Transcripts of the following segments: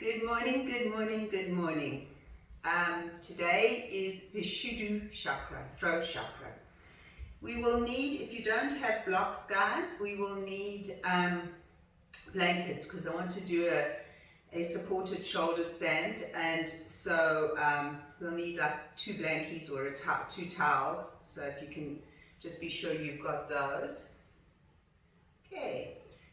Good morning, good morning, good morning. Today is Vishuddha Chakra, throat chakra. We will need, if you don't have blocks, guys, we will need blankets because I want to do a supported shoulder stand, and so we'll need like 2 blankies or 2 towels, so if you can just be sure you've got those. Okay.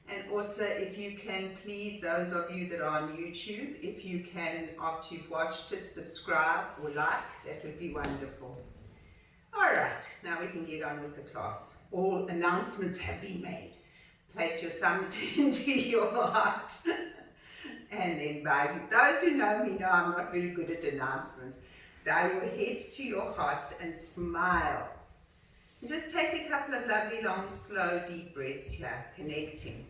And also, if you can please, those of you that are on YouTube, if you can, after you've watched it, subscribe or like, that would be wonderful. Alright, now we can get on with the class. All announcements have been made. Place your thumbs into your heart. And then bow. Those who know me know I'm not very good at announcements. Bow your head to your heart and smile. And just take a couple of lovely, long, slow, deep breaths here, connecting.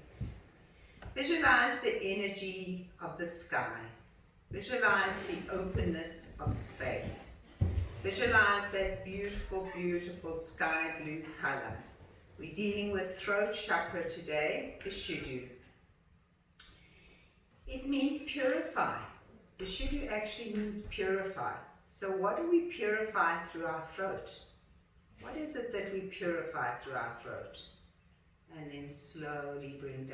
Visualize the energy of the sky. Visualize the openness of space. Visualize that beautiful, beautiful sky blue color. We're dealing with throat chakra today, Vishuddha. It means purify. Vishuddha actually means purify. So what do we purify through our throat? What is it that we purify through our throat? And then slowly bring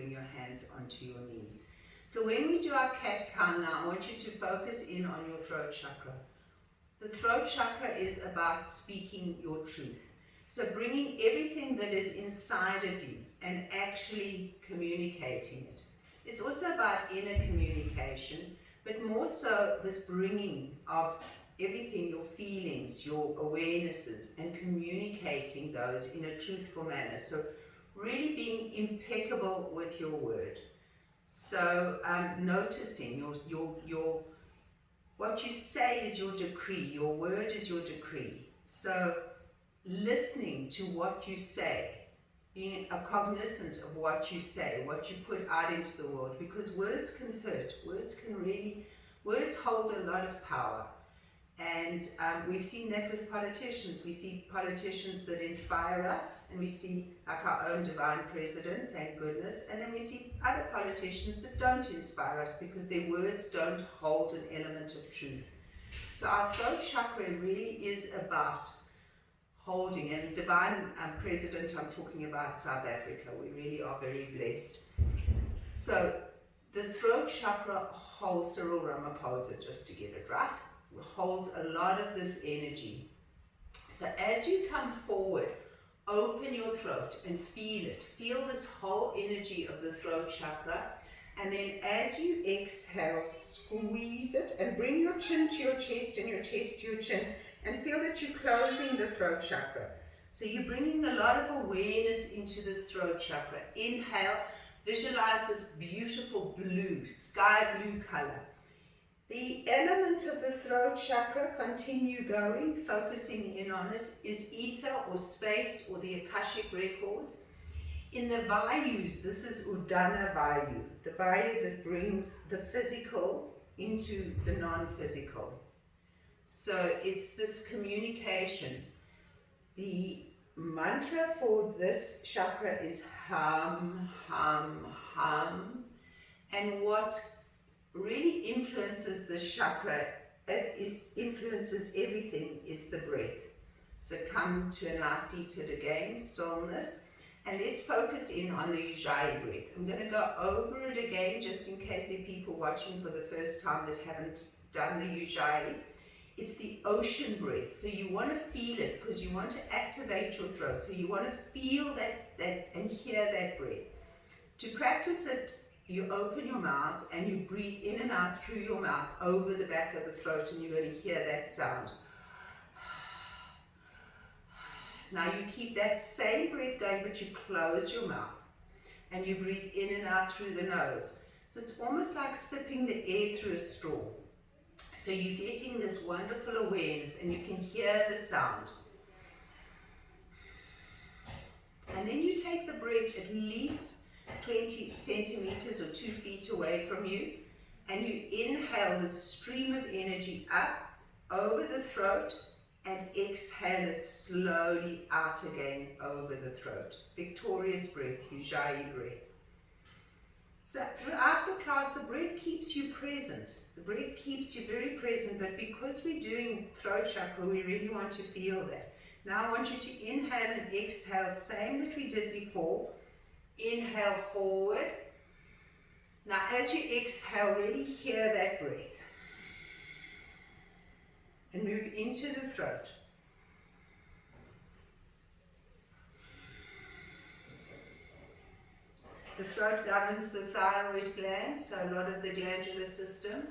your hands onto your knees. So when we do our cat-cow now, I want you to focus in on your throat chakra. The throat chakra is about speaking your truth. So bringing everything that is inside of you and actually communicating it. It's also about inner communication, but more so this bringing of everything, your feelings, your awarenesses, and communicating those in a truthful manner. So really being impeccable with your word. So noticing your what you say is your decree, your word is your decree. So listening to what you say, being cognizant of what you say, what you put out into the world, because words can hurt, words hold a lot of power. And we've seen that with politicians. We see politicians that inspire us, and we see like our own divine president, thank goodness, and then we see other politicians that don't inspire us because their words don't hold an element of truth. So our throat chakra really is about holding, and divine president, I'm talking about South Africa. We really are very blessed. So the throat chakra holds Cyril Ramaphosa, just to get it right, holds a lot of this energy. So as you come forward, open your throat and feel it. Feel this whole energy of the throat chakra. And then as you exhale, squeeze it and bring your chin to your chest and your chest to your chin, and feel that you're closing the throat chakra. So you're bringing a lot of awareness into this throat chakra. Inhale, visualize this beautiful blue, sky blue color. The element of the throat chakra, continue going, focusing in on it, is ether or space or the Akashic records. In the Vayus, this is Udana Vayu, the Vayu that brings the physical into the non-physical. So it's this communication. The mantra for this chakra is hum, hum, hum. And what really influences this chakra, influences everything, is the breath. So come to a nice seated again, stillness, and let's focus in on the Ujjayi breath. I'm going to go over it again just in case there are people watching for the first time that haven't done the Ujjayi. It's the ocean breath. So you want to feel it because you want to activate your throat. So you want to feel that and hear that breath. To practice it, you open your mouth and you breathe in and out through your mouth over the back of the throat, and you're going to hear that sound. Now you keep that same breath going, but you close your mouth and you breathe in and out through the nose. So it's almost like sipping the air through a straw. So you're getting this wonderful awareness and you can hear the sound. And then you take the breath at least 20 centimeters or 2 feet away from you, and you inhale the stream of energy up over the throat and exhale it slowly out again over the throat. Victorious breath, Ujjayi breath. So throughout the class, the breath keeps you present. The breath keeps you very present, but because we're doing throat chakra, we really want to feel that. Now I want you to inhale and exhale, same that we did before. Inhale forward. Now as you exhale, really hear that breath. And move into the throat. The throat governs the thyroid gland, so a lot of the glandular system.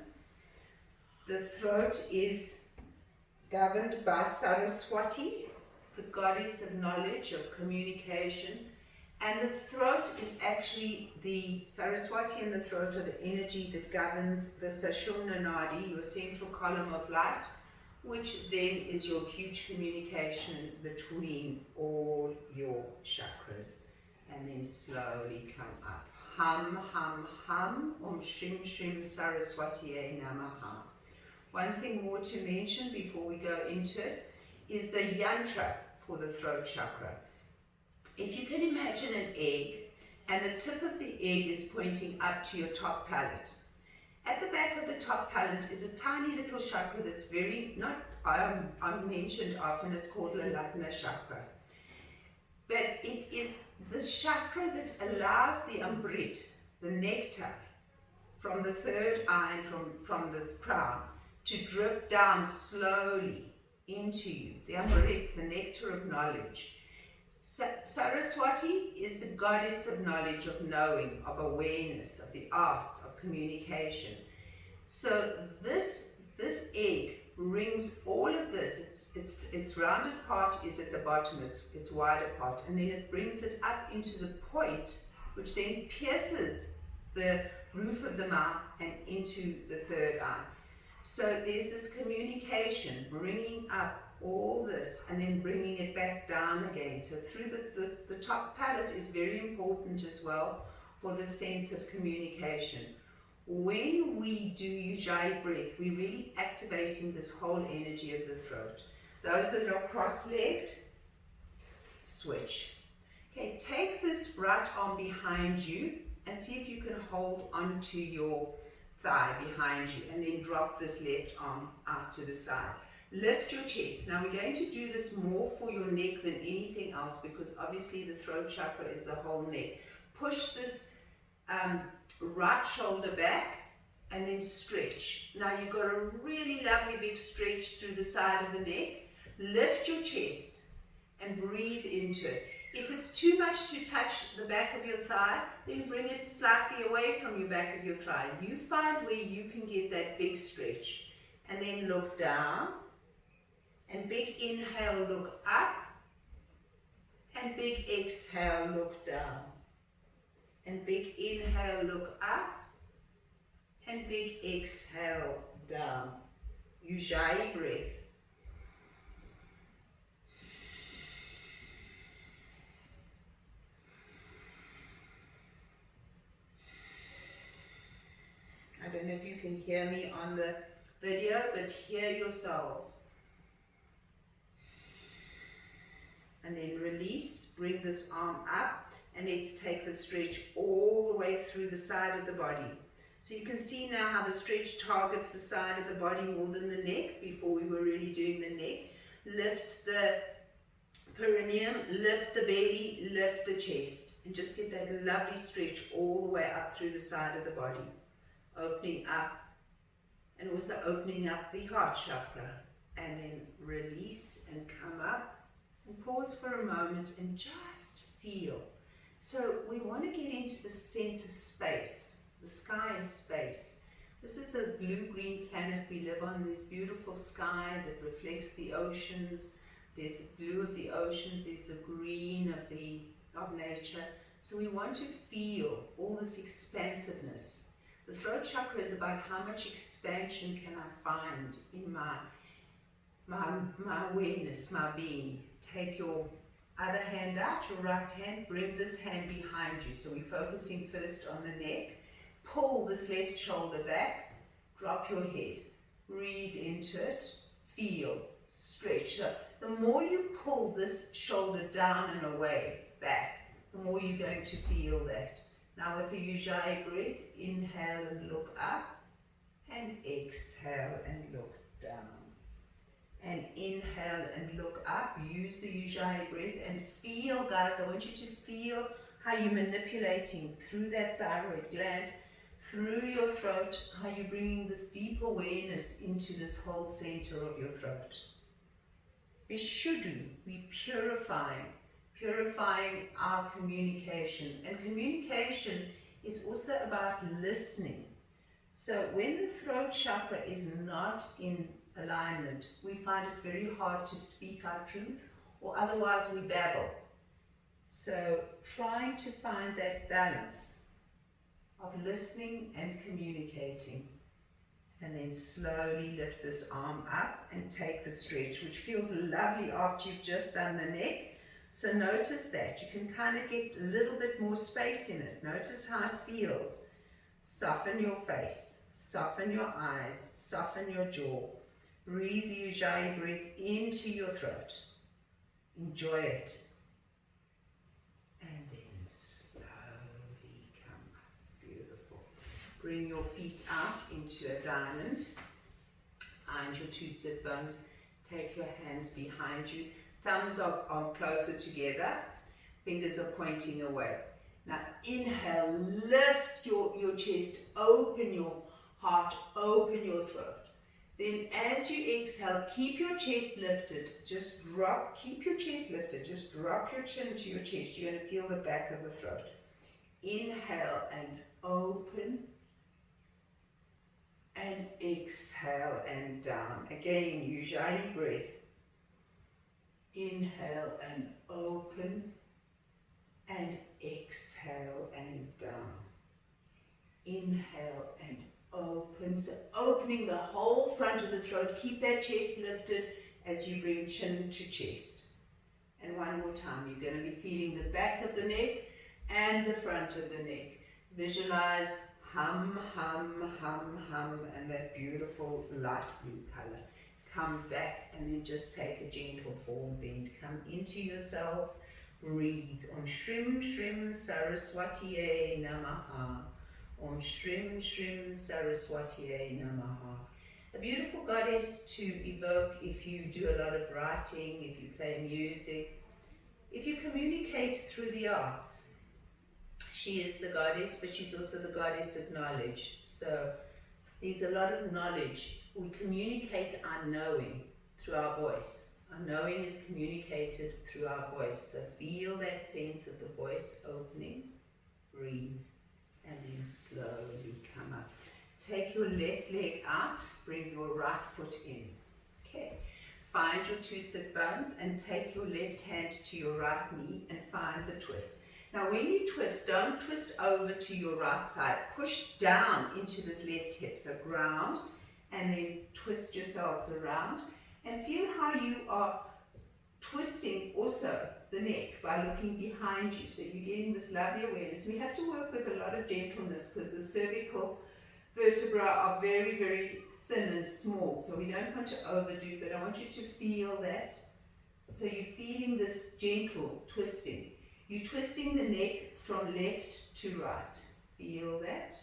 The throat is governed by Saraswati, the goddess of knowledge, of communication. And the throat is actually the Saraswati, and the throat are the energy that governs the Sushumna Nadi, your central column of light, which then is your huge communication between all your chakras. And then slowly come up. Hum, hum, hum. Shrim, shrim, Saraswatiye Namaha. One thing more to mention before we go into it is the yantra for the throat chakra. If you can imagine an egg, and the tip of the egg is pointing up to your top palate. At the back of the top palate is a tiny little chakra that's very, not mentioned often, it's called Lalatna chakra. But it is the chakra that allows the amrit, the nectar, from the third eye and from the crown, to drip down slowly into you. The amrit, the nectar of knowledge. Saraswati is the goddess of knowledge, of knowing, of awareness, of the arts, of communication. So this egg brings all of this, its rounded part is at the bottom, its wider part, and then it brings it up into the point, which then pierces the roof of the mouth and into the third eye. So there's this communication, bringing up all this and then bringing it back down again. So through the top palate is very important as well for the sense of communication. When we do Ujjayi breath, we're really activating this whole energy of the throat. Those that are cross-legged, switch. Okay, take this right arm behind you and see if you can hold onto your thigh behind you, and then drop this left arm out to the side. Lift your chest. Now we're going to do this more for your neck than anything else, because obviously the throat chakra is the whole neck. Push this right shoulder back and then stretch. Now you've got a really lovely big stretch through the side of the neck. Lift your chest and breathe into it. If it's too much to touch the back of your thigh, then bring it slightly away from your back of your thigh. You find where you can get that big stretch. And then look down. And big inhale, look up. And big exhale, look down. And big inhale, look up. And big exhale, down. Ujjayi breath. I don't know if you can hear me on the video, but hear yourselves. And then release, bring this arm up, and let's take the stretch all the way through the side of the body. So you can see now how the stretch targets the side of the body more than the neck. Before we were really doing the neck. Lift the perineum, lift the belly, lift the chest, and just get that lovely stretch all the way up through the side of the body. Opening up, and also opening up the heart chakra, and then release and come up, and pause for a moment and just feel. So we want to get into the sense of space. The sky is space. This is a blue-green planet we live on. There's beautiful sky that reflects the oceans. There's the blue of the oceans. There's the green of nature. So we want to feel all this expansiveness. The throat chakra is about how much expansion can I find in my awareness, my being. Take your other hand out, your right hand, bring this hand behind you. So we're focusing first on the neck. Pull this left shoulder back, drop your head, breathe into it, feel, stretch. So the more you pull this shoulder down and away, back, the more you're going to feel that. Now with the Ujjayi breath, inhale and look up, and exhale and look down. And inhale and look up, use the Ujjayi breath and feel, guys, I want you to feel how you're manipulating through that thyroid gland, through your throat, how you're bringing this deep awareness into this whole center of your throat. Vishuddha, we purifying our communication. And communication is also about listening. So when the throat chakra is not in alignment, we find it very hard to speak our truth, or otherwise we babble. So trying to find that balance of listening and communicating. And then slowly lift this arm up and take the stretch, which feels lovely after you've just done the neck. So notice that. You can kind of get a little bit more space in it. Notice how it feels. Soften your face, soften your eyes, soften your jaw. Breathe the Ujjayi breath into your throat. Enjoy it. And then slowly come up. Beautiful. Bring your feet out into a diamond. Find your two sit bones. Take your hands behind you. Thumbs are closer together. Fingers are pointing away. Now inhale, lift your chest, open your heart, open your throat. Then as you exhale, keep your chest lifted. Just drop, keep your chest lifted. Just drop your chin to your chest. You're going to feel the back of the throat. Inhale and open. And exhale and down. Again, Ujjayi breath. Inhale and open. And exhale and down. Inhale and open. So opening the whole front of the throat. Keep that chest lifted as you bring chin to chest. And one more time. You're going to be feeling the back of the neck and the front of the neck. Visualize hum, hum, hum, hum, and that beautiful light blue color. Come back and then just take a gentle forward bend. Come into yourselves. Breathe. Om Shrim Shrim Saraswatiye Namaha. Om Shrim Shrim Saraswatiye Namaha. A beautiful goddess to evoke if you do a lot of writing, if you play music, if you communicate through the arts. She is the goddess, but she's also the goddess of knowledge. So there's a lot of knowledge. We communicate our knowing through our voice. Our knowing is communicated through our voice. So feel that sense of the voice opening. Breathe. And then slowly come up. Take your left leg out. Bring your right foot in. Okay. Find your two sit bones and take your left hand to your right knee and find the twist. Now when you twist, don't twist over to your right side. Push down into this left hip. So ground and then twist yourselves around. And feel how you are twisting also the neck by looking behind you. So you're getting this lovely awareness. We have to work with a lot of gentleness because the cervical vertebrae are very, very thin and small. So we don't want to overdo, but I want you to feel that. So you're feeling this gentle twisting. You're twisting the neck from left to right. Feel that.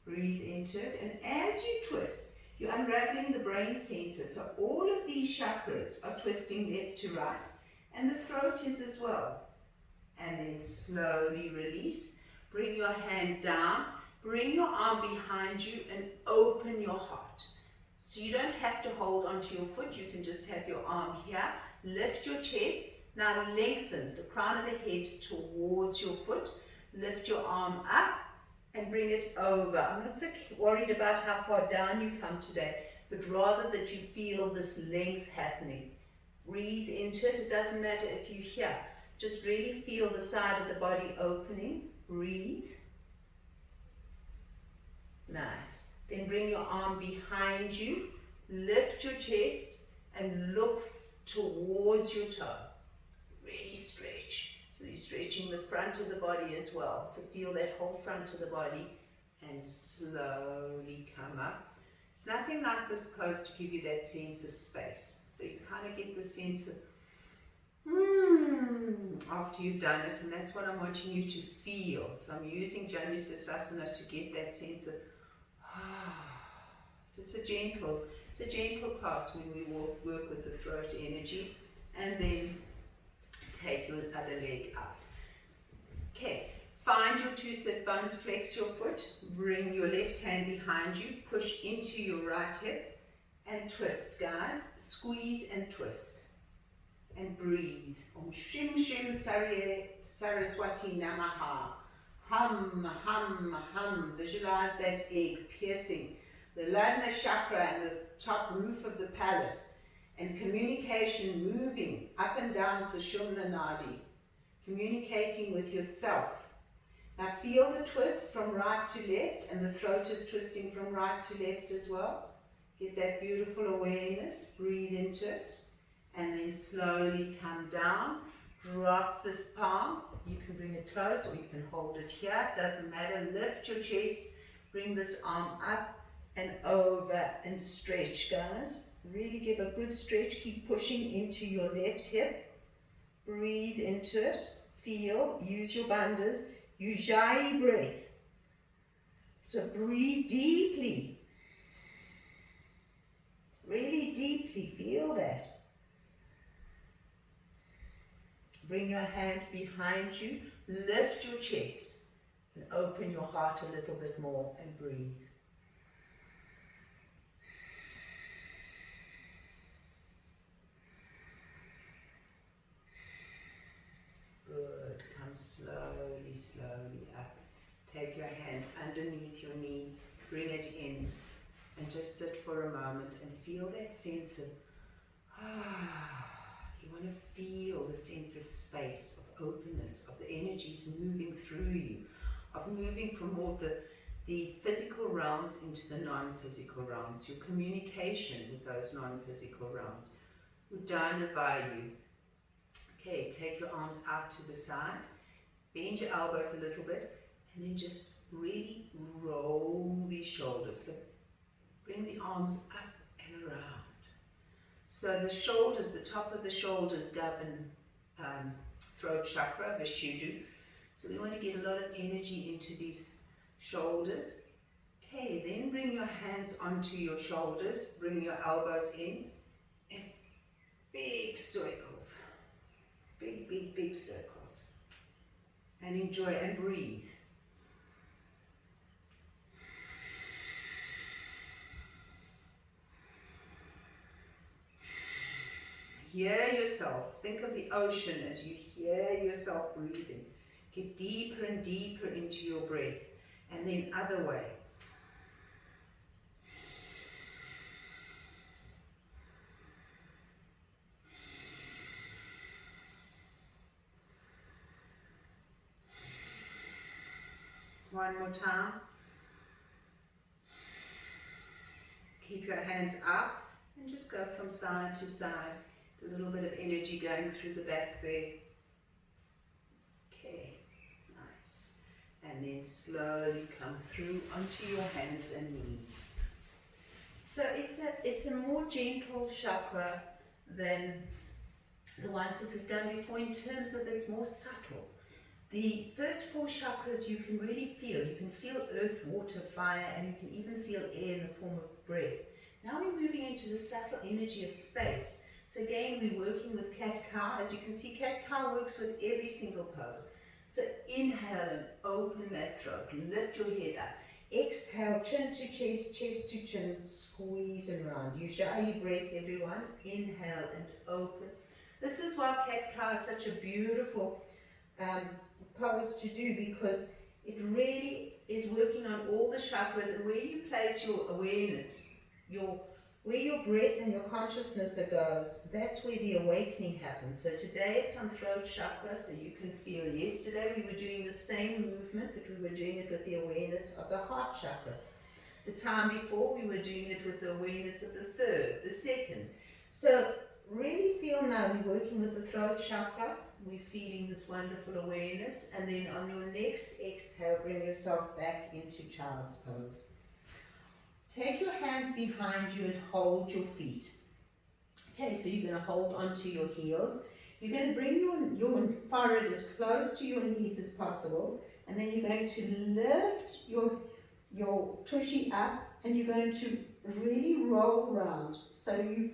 Breathe into it. And as you twist, you're unraveling the brain center. So all of these chakras are twisting left to right. And the throat is as well. And then slowly release. Bring your hand down. Bring your arm behind you and open your heart. So you don't have to hold onto your foot. You can just have your arm here. Lift your chest. Now lengthen the crown of the head towards your foot. Lift your arm up and bring it over. I'm not so worried about how far down you come today, but rather that you feel this length happening. Breathe into it. It doesn't matter if you're here. Just really feel the side of the body opening. Breathe. Nice. Then bring your arm behind you. Lift your chest and look towards your toe. Really stretch. So you're stretching the front of the body as well. So feel that whole front of the body and slowly come up. It's nothing like this pose to give you that sense of space. So you kind of get the sense of, breathe. And then slowly come up. Nice. Then bring your arm behind you. Lift your chest and look towards your toe. Really stretch. So you're stretching the front of the body as well. So feel that whole front of the body and slowly come up. It's nothing like this pose to give you that sense of space. So you kind of get the sense of After you've done it, and that's what I'm wanting you to feel. So I'm using Janusasana to get that sense of so it's a gentle class when we work with the throat energy, and then take your other leg out. Okay, find your two sit bones, flex your foot, bring your left hand behind you, push into your right hip, and twist, guys. Squeeze and twist. And breathe. Om Shim Shim Saraswati Namaha. Hum, hum, hum. Visualize that egg piercing the Ladna chakra and the top roof of the palate, and communication moving up and down Sushumna Nadi, communicating with yourself. Now feel the twist from right to left, and the throat is twisting from right to left as well. Get that beautiful awareness, breathe into it, and then slowly come down. Drop this palm. You can bring it close or you can hold it here, it doesn't matter. Lift your chest, bring this arm up and over and stretch, guys. Really give a good stretch. Keep pushing into your left hip. Breathe into it. Feel. Use your bandhas. Ujjayi breath. So breathe deeply. Really deeply. Feel that. Bring your hand behind you. Lift your chest. And open your heart a little bit more and breathe. Good. Come slowly, slowly up. Take your hand underneath your knee, bring it in, and just sit for a moment and feel that sense of, you want to feel the sense of space, of openness, of the energies moving through you, of moving from more of the physical realms into the non-physical realms, your communication with those non-physical realms. Uddana Vayu. Okay, take your arms out to the side, bend your elbows a little bit, and then just really roll these shoulders. So bring the arms up and around. So the shoulders, the top of the shoulders govern throat chakra, Vishuddha. So we want to get a lot of energy into these shoulders. Okay, then bring your hands onto your shoulders, bring your elbows in, and big circles. Big, big, big circles. And enjoy and breathe. Hear yourself. Think of the ocean as you hear yourself breathing. Get deeper and deeper into your breath. And then other way. One more time. Keep your hands up and just go from side to side. A little bit of energy going through the back there. Okay, nice. And then slowly come through onto your hands and knees. So it's a more gentle chakra than the ones that we've done before in terms of it's more subtle. The first four chakras you can really feel. You can feel earth, water, fire, and you can even feel air in the form of breath. Now we're moving into the subtle energy of space. So again, we're working with cat-cow. As you can see, cat-cow works with every single pose. So inhale and open that throat. Lift your head up. Exhale, chin to chest, chest to chin. Squeeze and round. Ujjayi breath, everyone. Inhale and open. This is why cat-cow is such a beautiful pose to do, because it really is working on all the chakras, and where you place your awareness, where your breath and your consciousness goes, that's where the awakening happens. So today it's on throat chakra, so you can feel. Yesterday we were doing the same movement, but we were doing it with the awareness of the heart chakra. The time before we were doing it with the awareness of the third, the second. So really feel now we're working with the throat chakra. We're feeling this wonderful awareness, and then on your next exhale, bring yourself back into child's pose. Take your hands behind you and hold your feet. Okay, so you're going to hold onto your heels. You're going to bring your forehead as close to your knees as possible, and then you're going to lift your tushy up, and you're going to really roll around. So you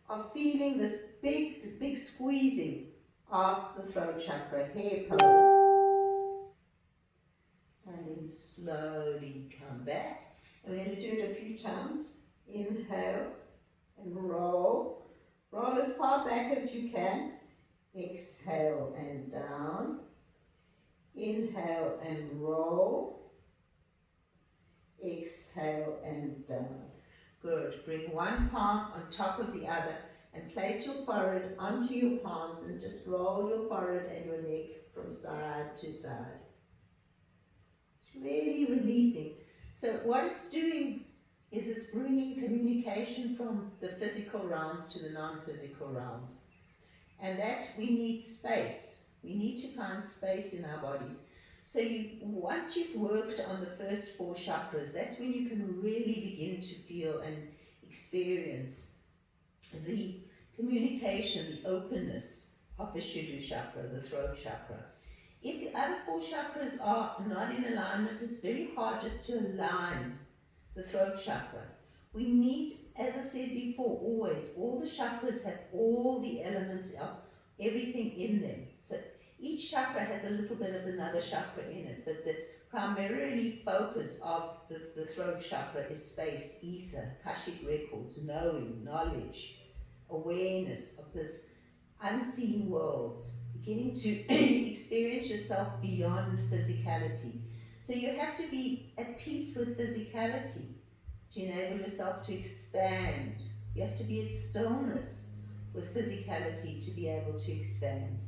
are feeling this big squeezing of the throat chakra, hair pose. And then slowly come back. And we're going to do it a few times. Inhale and roll. Roll as far back as you can. Exhale and down. Inhale and roll. Exhale and down. Good. Bring one palm on top of the other and place your forehead onto your palms and just roll your forehead and your neck from side to side. It's really releasing. So what it's doing is it's bringing communication from the physical realms to the non-physical realms. And that we need space. We need to find space in our bodies. So once you've worked on the first 4 chakras, that's when you can really begin to feel and experience the communication, the openness of the Vishuddha chakra, the throat chakra. If the other 4 chakras are not in alignment, it's very hard just to align the throat chakra. We need, as I said before, always, all the chakras have all the elements of everything in them. So each chakra has a little bit of another chakra in it, but the primarily focus of the throat chakra is space, ether, Akashic records, knowing, knowledge, awareness of this unseen worlds, beginning to experience yourself beyond physicality. So you have to be at peace with physicality to enable yourself to expand. You have to be at stillness with physicality to be able to expand.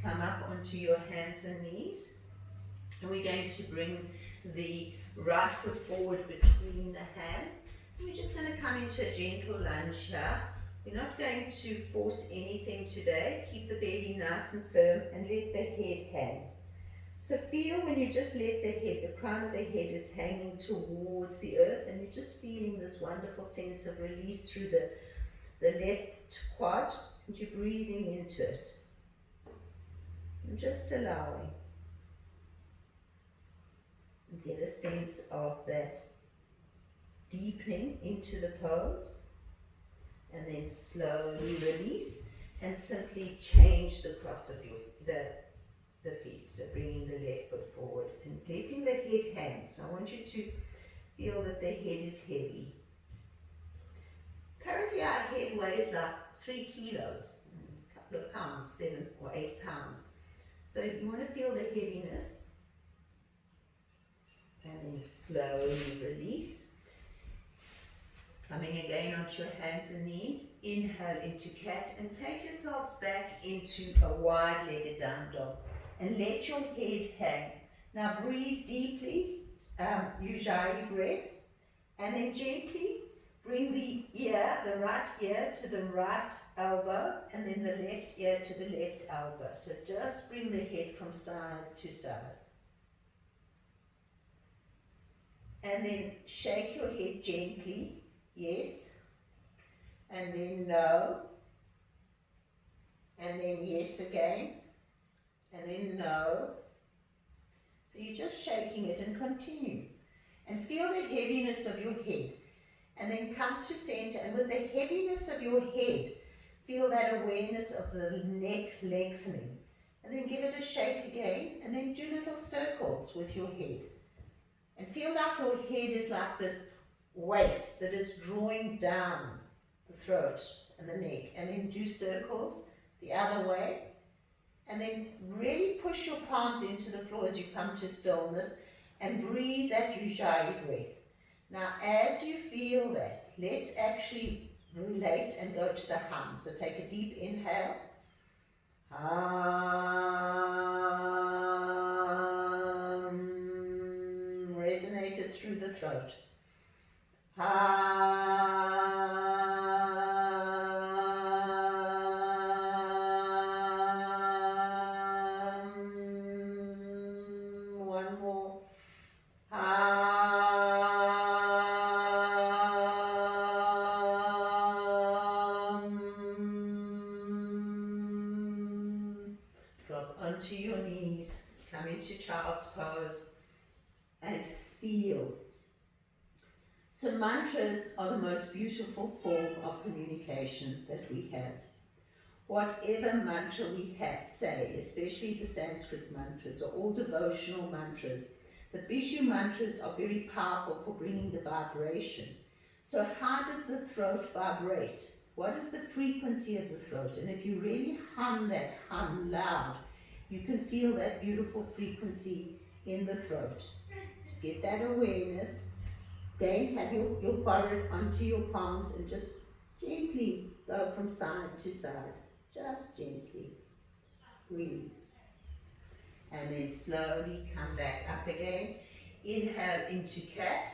Come up onto your hands and knees, and we're going to bring the right foot forward between the hands. We're just going to come into a gentle lunge here. We're not going to force anything today. Keep the belly nice and firm and let the head hang. So feel when you just let the crown of the head is hanging towards the earth, and you're just feeling this wonderful sense of release through the left quad, and you're breathing into it. And just allowing. And get a sense of that deepening into the pose. And then slowly release and simply change the cross of the feet. So bringing the left foot forward and letting the head hang. So I want you to feel that the head is heavy. Currently our head weighs like 3 kilos, a couple of pounds, 7 or 8 pounds. So you want to feel the heaviness and then slowly release. Coming again onto your hands and knees, inhale into cat and take yourselves back into a wide-legged down dog and let your head hang. Now breathe deeply, Ujjayi breath, and then gently bring the right ear to the right elbow and then the left ear to the left elbow. So just bring the head from side to side. And then shake your head gently. Yes, and then no, and then yes again, and then no. So you're just shaking it and continue. And feel the heaviness of your head. And then come to center, and with the heaviness of your head, feel that awareness of the neck lengthening. And then give it a shake again, and then do little circles with your head. And feel like your head is like this weight that is drawing down the throat and the neck, and then do circles the other way, and then really push your palms into the floor as you come to stillness and breathe that Ujjayi breath. Now as you feel that, let's actually relate and go to the hum. So take a deep inhale. Resonate it through the throat. One more. feel. So mantras are the most beautiful form of communication that we have. Whatever mantra we say, especially the Sanskrit mantras, are all devotional mantras. The Vishuddha mantras are very powerful for bringing the vibration. So how does the throat vibrate? What is the frequency of the throat? And if you really hum loud, you can feel that beautiful frequency in the throat. Just get that awareness. Again, have your forehead onto your palms and just gently go from side to side. Just gently. Breathe. And then slowly come back up again. Inhale into cat.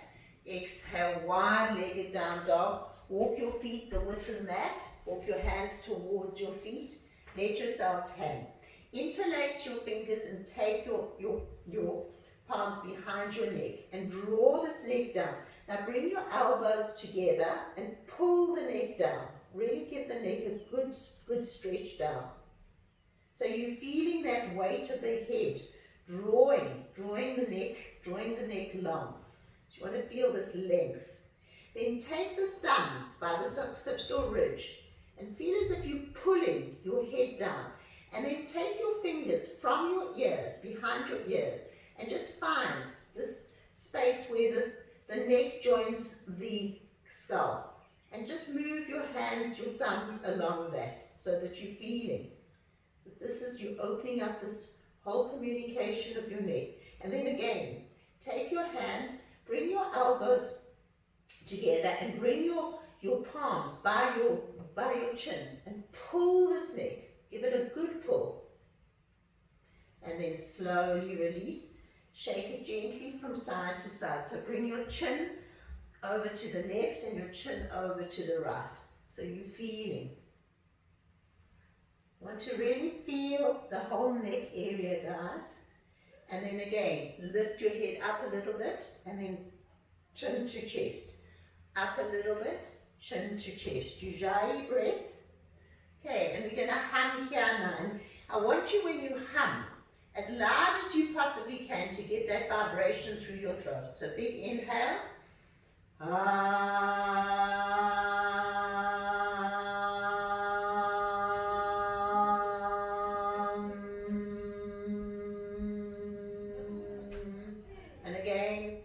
Exhale, wide-legged down dog. Walk your feet the width of the mat. Walk your hands towards your feet. Let yourselves hang. Interlace your fingers and take your palms behind your neck and draw this neck down. Now bring your elbows together and pull the neck down. Really give the neck a good stretch down. So you're feeling that weight of the head, drawing the neck long. You want to feel this length. Then take the thumbs by the occipital ridge and feel as if you're pulling your head down. And then take your fingers from your ears, behind your ears, and just find this space where the neck joins the skull. And just move your hands, your thumbs along that so that you're feeling that this is you opening up this whole communication of your neck. And then again, take your hands, bring your elbows together and bring your palms by your chin and pull this neck. Give it a good pull. And then slowly release. Shake it gently from side to side. So bring your chin over to the left and your chin over to the right. So you're feeling. Want to really feel the whole neck area, guys. And then again, lift your head up a little bit and then chin to chest. Up a little bit, chin to chest. Ujjayi breath. Okay, and we're going to hum here now. And I want you, when you hum, as loud as you possibly can to get that vibration through your throat. So big inhale. And again.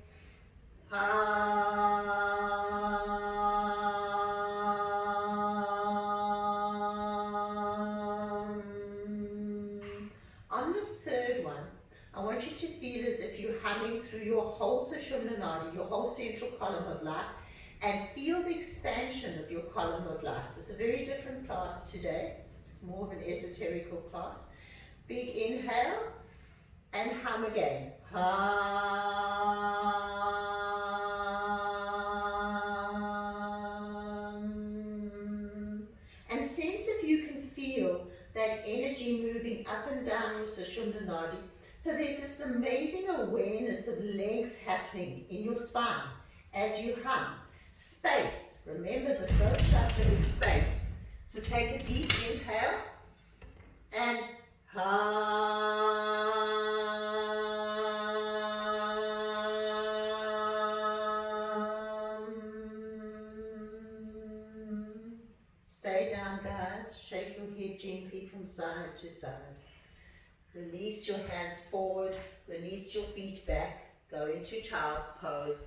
On this third one, I want you to feel as if you're humming through your whole Sushumna Nadi, your whole central column of light, and feel the expansion of your column of light. It's a very different class today. It's more of an esoterical class. Big inhale, and hum again. And sense if you can feel that energy moving up and down your Sushumna Nadi. So there's this amazing awareness of length happening in your spine as you hum. Space. Remember, the throat chakra is space. So take a deep inhale and hum. Stay down, guys. Shake your head gently from side to side. Release your hands forward. Release your feet back. Go into child's pose.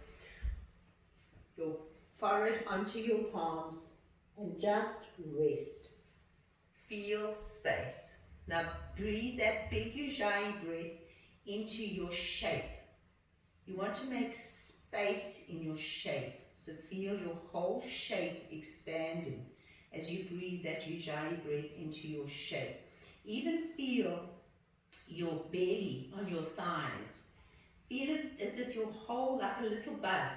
Your forehead onto your palms and just rest. Feel space. Now breathe that big Ujjayi breath into your shape. You want to make space in your shape. So feel your whole shape expanding as you breathe that Ujjayi breath into your shape. Even feel your belly on your thighs. Feel it as if you're whole like a little bud.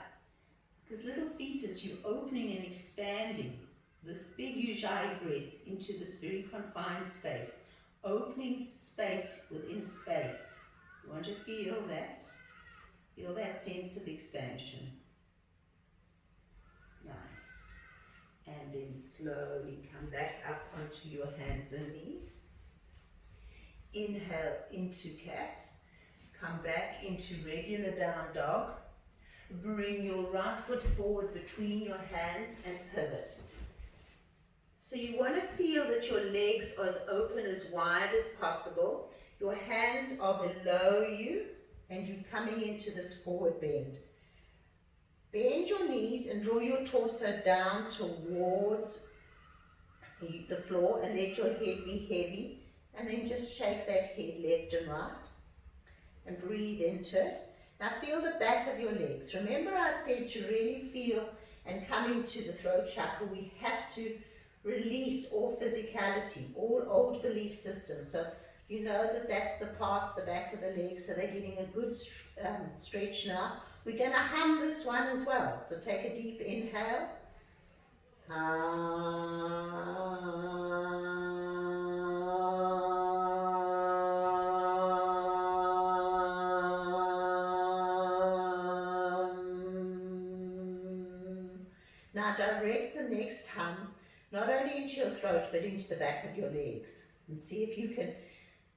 This little fetus, you're opening and expanding this big Ujjayi breath into this very confined space. Opening space within space. You want to feel that? Feel that sense of expansion. Nice. And then slowly come back up onto your hands and knees. Inhale into cat. Come back into regular down dog. Bring your right foot forward between your hands and pivot. So you want to feel that your legs are as open, as wide as possible. Your hands are below you and you're coming into this forward bend. Bend your knees and draw your torso down towards the floor and let your head be heavy, and then just shake that head left and right and breathe into it. Now feel the back of your legs. Remember I said to really feel and come into the throat chakra, we have to release all physicality, all old belief systems. So you know that that's the past, the back of the legs, so they're getting a good stretch now. We're going to hum this one as well. So take a deep inhale. Now direct the next hum not only into your throat but into the back of your legs, and see if you can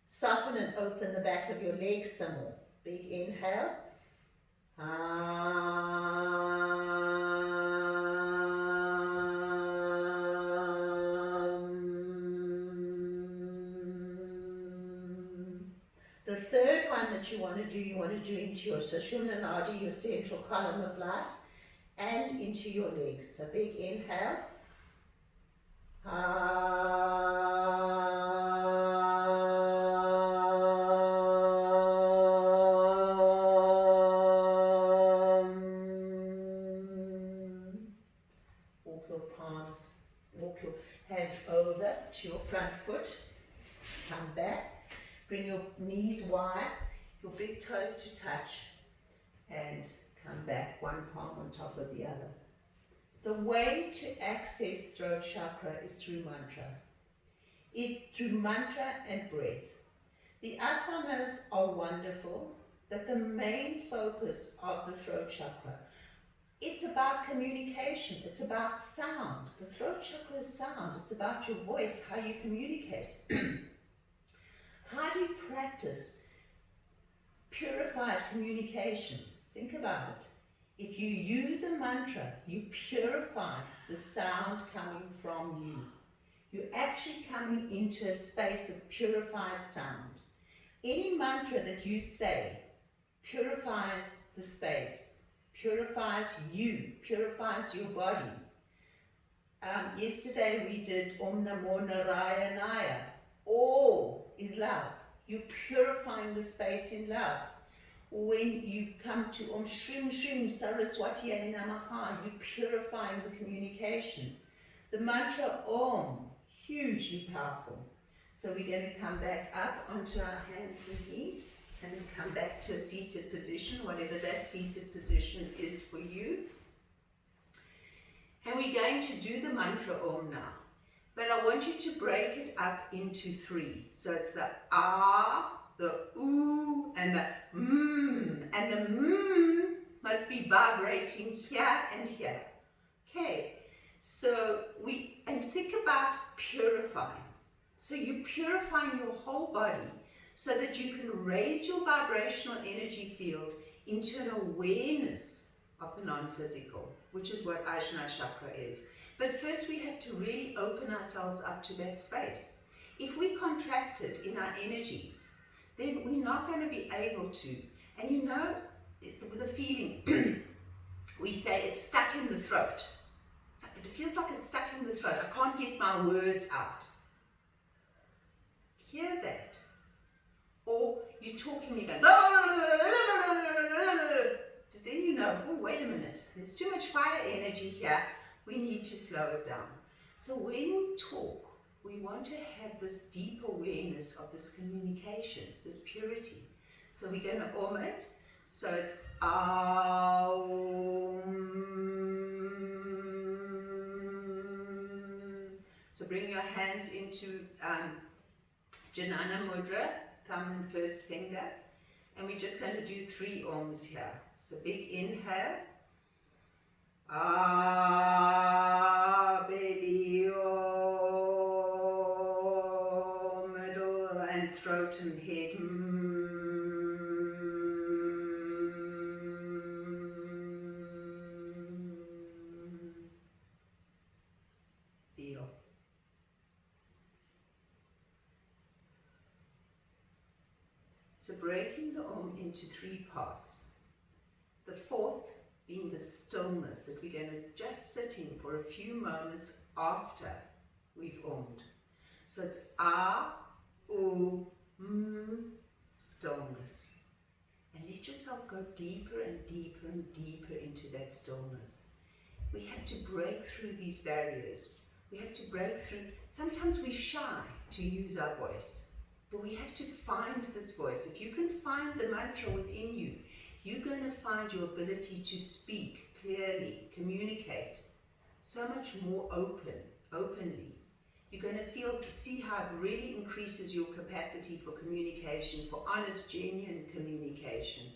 soften and open the back of your legs some more. Big inhale. The third one that you want to do into your Sushumna Nadi, your central column of light, and into your legs. So big inhale. Walk your hands over to your front foot, come back, bring your knees wide, your big toes to touch, and come back, one palm on top of the other. The way to access throat chakra is through mantra. Through mantra and breath. The asanas are wonderful, but the main focus of the throat chakra, it's about communication, it's about sound. The throat chakra is sound, it's about your voice, how you communicate. How do you practice purified communication? Think about it. If you use a mantra, you purify the sound coming from you. You're actually coming into a space of purified sound. Any mantra that you say purifies the space, purifies you, purifies your body. Yesterday we did Om Namo Narayanaya. All is love. You're purifying the space in love. When you come to Om Shrim Shrim Saraswati Namaha, you're purifying the communication. The mantra Om, hugely powerful. So we're going to come back up onto our hands and knees and then come back to a seated position, whatever that seated position is for you. And we're going to do the mantra Om now. But I want you to break it up into three. So it's the Ah, the Oo, and the And the must be vibrating here and here. Okay, so and think about purifying. So you're purifying your whole body so that you can raise your vibrational energy field into an awareness of the non-physical, which is what Ajna Chakra is. But first we have to really open ourselves up to that space. If we contracted in our energies, then we're not going to be able to. And you know, the feeling, we say it's stuck in the throat. It feels like it's stuck in the throat. I can't get my words out. Hear that. Or you're talking, you're going, then you know, oh, wait a minute, there's too much fire energy here. We need to slow it down. So when we talk, we want to have this deep awareness of this communication, this purity. So we're going to Om it. So it's Aum. So bring your hands into Janana Mudra, thumb and first finger. And we're just going to do 3 Oms here. So big inhale. Ah, belly, oh, middle and throat and head. So breaking the into 3 parts. The fourth being the stillness that we're going to just sit in for a few moments after we've ommed. So it's stillness. And let yourself go deeper and deeper and deeper into that stillness. We have to break through these barriers. We have to break through. Sometimes we're shy to use our voice, but we have to find this voice. If you can find the mantra within you, you're going to find your ability to speak clearly, communicate so much more openly. You're going to see how it really increases your capacity for communication, for honest, genuine communication.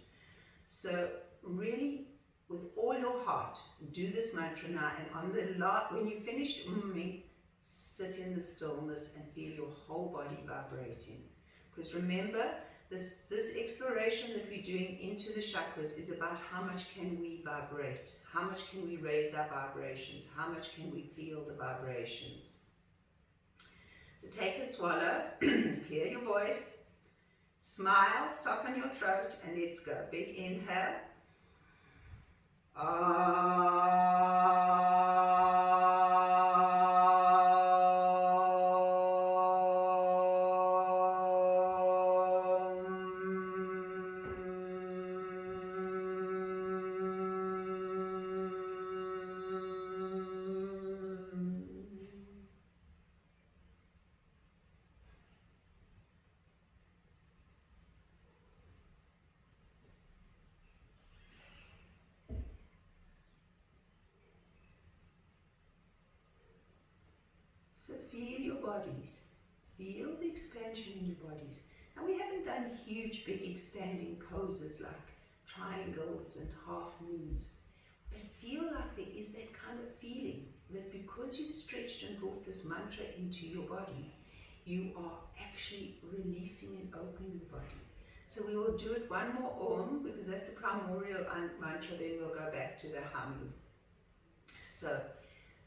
So really, with all your heart, do this mantra now, and on the when you finish umming, sit in the stillness and feel your whole body vibrating. Because remember, this exploration that we're doing into the chakras is about how much can we vibrate, how much can we raise our vibrations, how much can we feel the vibrations. So take a swallow, clear your voice, smile, soften your throat, and let's go. Big inhale. So feel your bodies, feel the expansion in your bodies. Now we haven't done huge, big expanding poses like triangles and half moons, but feel like there is that kind of feeling that because you've stretched and brought this mantra into your body, you are actually releasing and opening the body. So we will do it one more Om, because that's a primordial mantra, then we'll go back to the humming. So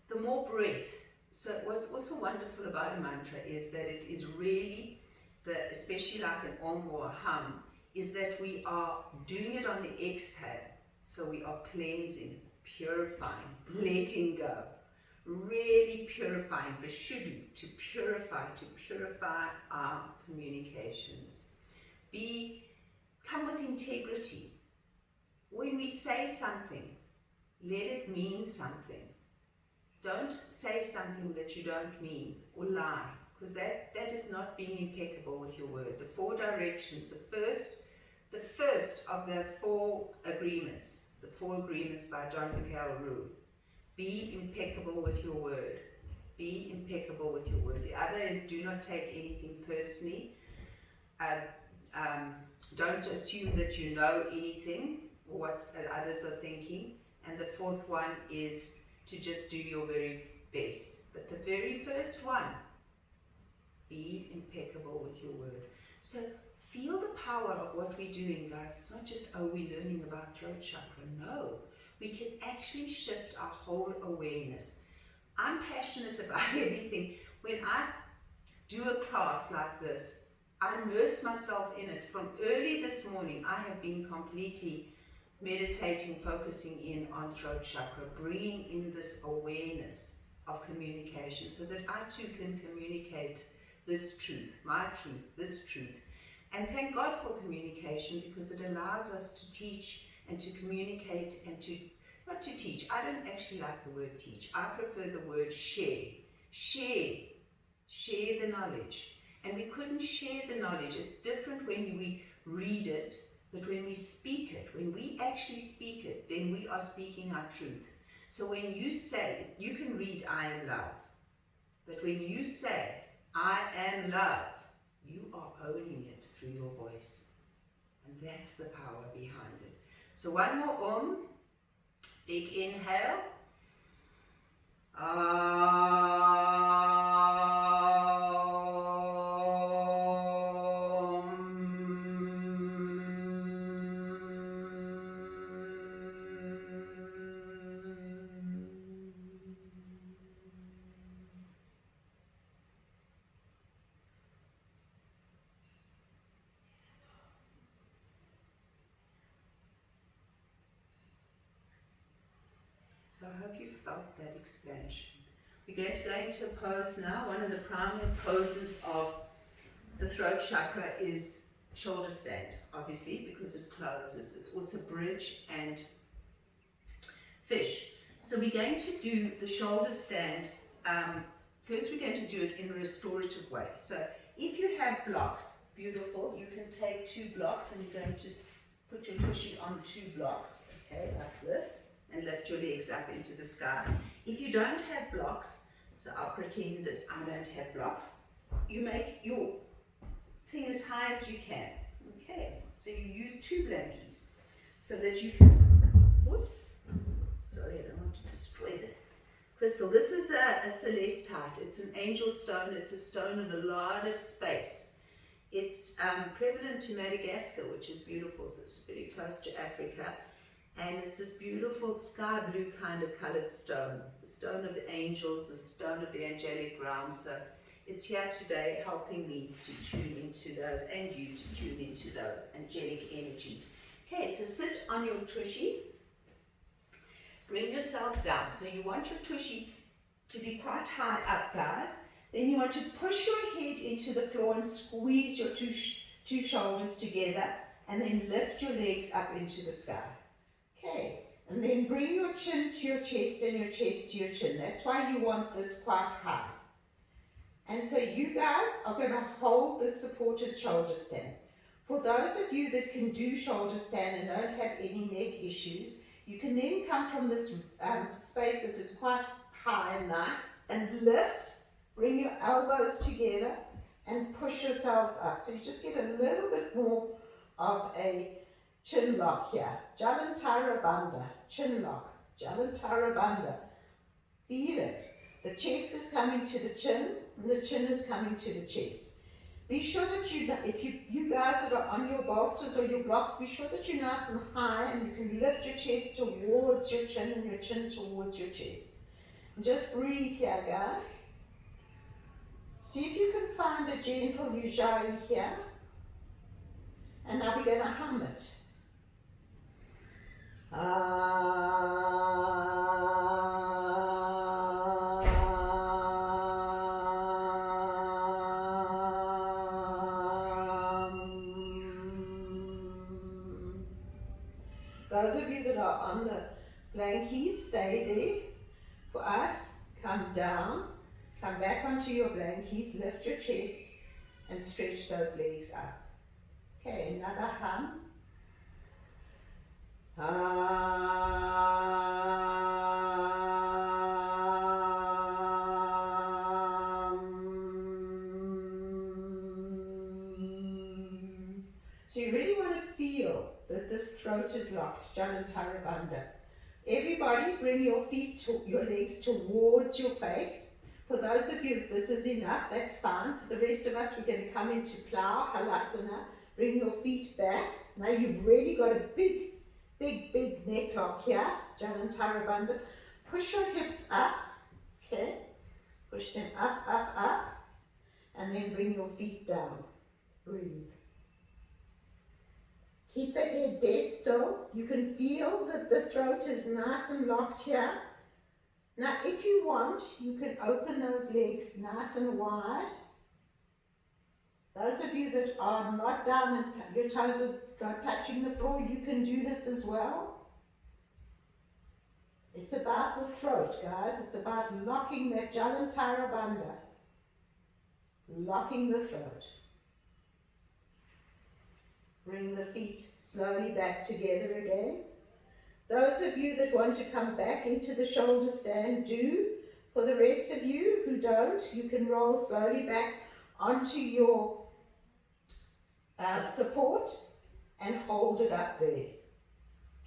the more breath. So what's also wonderful about a mantra is that it is really, especially like an Om or a hum, is that we are doing it on the exhale. So we are cleansing, purifying, letting go, really purifying, Vishuddha, to purify our communications. Come with integrity. When we say something, let it mean something. Don't say something that you don't mean or lie, because that is not being impeccable with your word. The 4 directions, the first of the 4 agreements, the 4 agreements by Don Miguel Ruiz. Be impeccable with your word. Be impeccable with your word. The other is do not take anything personally. Don't assume that you know anything or what others are thinking. And the 4th one is to just do your very best. But the very first one, be impeccable with your word. So feel the power of what we're doing, guys. It's not just, we're learning about throat chakra. No, we can actually shift our whole awareness. I'm passionate about everything. When I do a class like this, I immerse myself in it. From early this morning, I have been completely meditating, focusing in on throat chakra, bringing in this awareness of communication so that I too can communicate this truth, my truth, this truth. And thank God for communication, because it allows us to teach and to communicate and to, not to teach, I don't actually like the word teach, I prefer the word share. Share the knowledge. And we couldn't share the knowledge. It's different when we read it, but when we speak it, when we actually speak it, then we are speaking our truth. So when you say, you can read I am love, but when you say I am love, you are owning it through your voice. And that's the power behind it. So one more Om, big inhale. So I hope you felt that expansion. We're going to go into a pose now. One of the primary poses of the throat chakra is shoulder stand, obviously, because it closes. It's also bridge and fish. So we're going to do the shoulder stand. First we're going to do it in a restorative way. So if you have blocks, beautiful, you can take 2 blocks and you're going to put your tushy on 2 blocks, okay, like this, and lift your legs up into the sky. If you don't have blocks, so I'll pretend that I don't have blocks, you make your thing as high as you can, okay? So you use 2 blankies so that you can, whoops, sorry, I don't want to destroy the crystal. This is a celestite. It's an angel stone. It's a stone of a lot of space. It's prevalent to Madagascar, which is beautiful, so it's very close to Africa. And it's this beautiful sky blue kind of colored stone, the stone of the angels, the stone of the angelic realm. So it's here today helping me to tune into those and you to tune into those angelic energies. Okay, so sit on your tushy. Bring yourself down. So you want your tushy to be quite high up, guys. Then you want to push your head into the floor and squeeze your two shoulders together, and then lift your legs up into the sky. Okay, and then bring your chin to your chest and your chest to your chin. That's why you want this quite high. And so you guys are going to hold this supported shoulder stand. For those of you that can do shoulder stand and don't have any neck issues, you can then come from this space that is quite high and nice and lift, bring your elbows together and push yourselves up. So you just get a little bit more of a chin lock here. Jalantara Bandha, chin lock, Jalantara Bandha. Feel it. The chest is coming to the chin and the chin is coming to the chest. Be sure that if you guys that are on your bolsters or your blocks, be sure that you're nice and high and you can lift your chest towards your chin and your chin towards your chest. And just breathe here, guys. See if you can find a gentle ujjayi here. And now we're going to hum it. Those of you that are on the blankies, stay there. For us, come down, come back onto your blankies, lift your chest and stretch those legs up. Okay, another hum. So you really want to feel that this throat is locked, Jalantara Bandha. Everybody bring your your legs towards your face. For those of you, if this is enough, that's fine. For the rest of us, we're going to come into plow, halasana. Bring your feet back. Now you've really got a big neck lock here, Jalantara Bandha. Push your hips up, okay? Push them up, and then bring your feet down. Breathe. Keep the head dead still. You can feel that the throat is nice and locked here. Now if you want, you can open those legs nice and wide. Those of you that are not down and your toes are not touching the floor, you can do this as well. It's about the throat, guys. It's about locking that Jalantara Bandha. Locking the throat. Bring the feet slowly back together again. Those of you that want to come back into the shoulder stand, do. For the rest of you who don't, you can roll slowly back onto your support and hold it up there.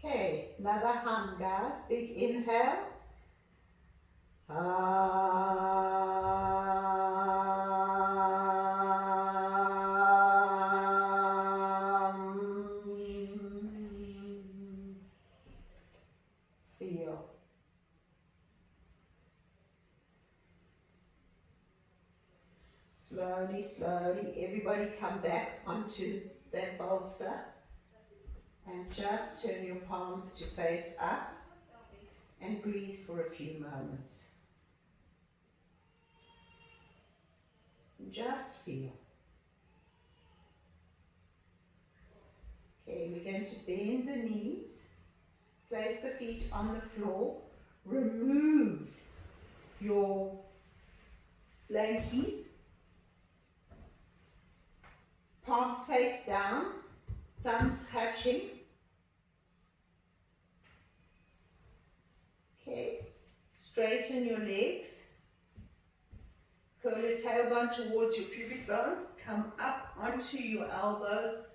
Okay, another hum, guys. Big inhale. Feel. Slowly, everybody come back onto that bolster and just turn your palms to face up. and breathe for a few moments. Just feel. Okay, we're going to bend the knees, place the feet on the floor, remove your blankies, palms face down, thumbs touching. Okay, straighten your legs, curl your tailbone towards your pubic bone, come up onto your elbows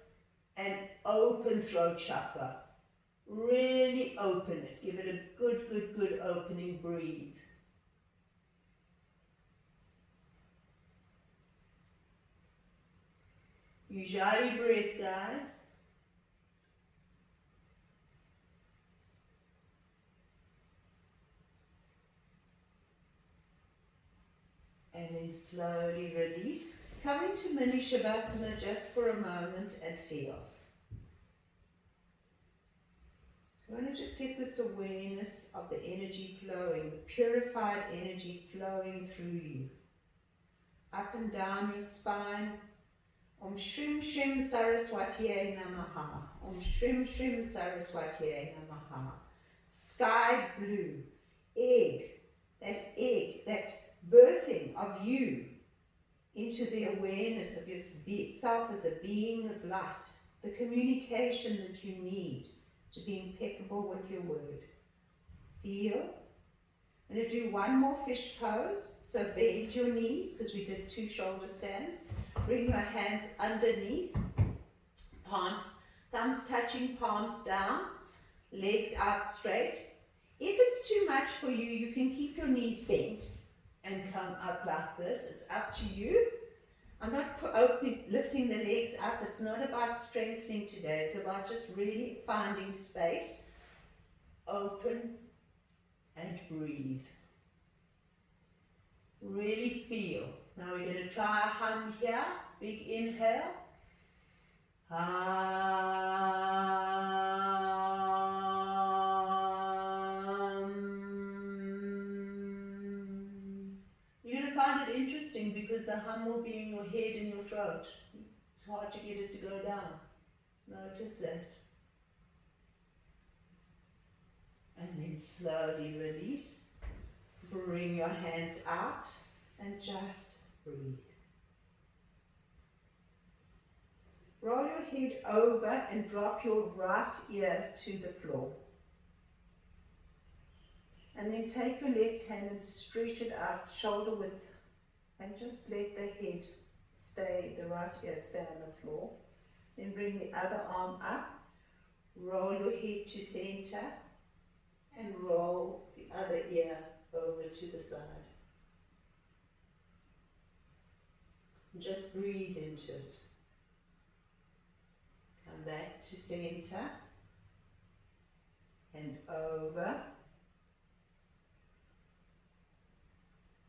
and open throat chakra. Really open it, give it a good opening, breathe. Ujjayi breath, guys. And then slowly release. Come into mini shavasana just for a moment and feel. So I want to just get this awareness of the energy flowing, the purified energy flowing through you. Up and down your spine. Om Shrim Shrim Saraswatiye Namaha. Om Shrim Shrim Saraswatiye Namaha. Sky blue. Egg, that birthing of you into the awareness of yourself as a being of light, the communication that you need to be impeccable with your word. Feel. I'm going to do one more fish pose, so bend your knees because we did 2 shoulder stands. Bring your hands underneath, palms, thumbs touching, palms down, legs out straight. If it's too much for you, you can keep your knees bent and come up like this. It's up to you. I'm not lifting the legs up. It's not about strengthening today. It's about just really finding space. Open and breathe. Really feel. Now we're going to try a hum here. Big inhale. You're going to find it interesting because the hum will be in your head and your throat. It's hard to get it to go down. Notice that. And then slowly release. Bring your hands out and just breathe. Roll your head over and drop your right ear to the floor. And then take your left hand and stretch it out shoulder width and just let the head stay, the right ear stay on the floor. Then bring the other arm up, roll your head to center and roll the other ear over to the side. Just breathe into it. Come back to center and over,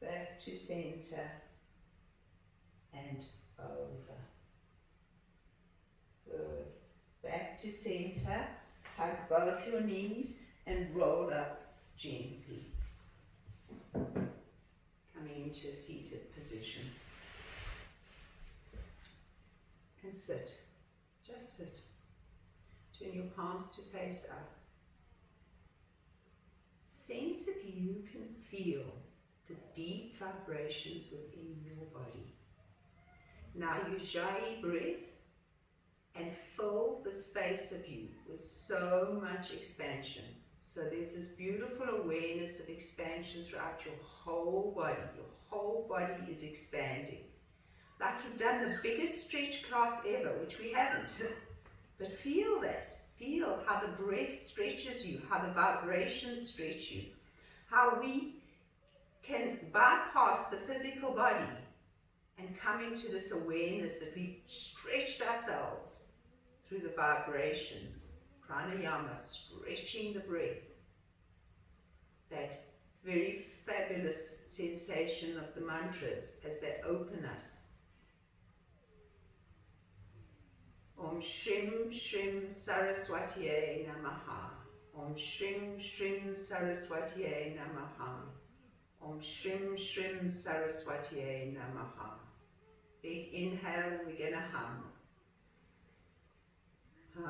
back to center and over. Good. Back to center, hug both your knees and roll up gently. Coming into a seated position. And sit. Just sit. Turn your palms to face up. Sense if you can feel the deep vibrations within your body. Now Ujjayi breath and fill the space of you with so much expansion. So there's this beautiful awareness of expansion throughout your whole body. Your whole body is expanding. Like you've done the biggest stretch class ever, which we haven't. But feel that. Feel how the breath stretches you, how the vibrations stretch you, how we can bypass the physical body and come into this awareness that we've stretched ourselves through the vibrations. Pranayama, stretching the breath. That very fabulous sensation of the mantras as they open us. Om Shrim Shrim Saraswatiye Namaha. Om Shrim Shrim Saraswatiye Namaha. Om Shrim Shrim Saraswatiye Namaha. Big inhale, and we're going to hum. Get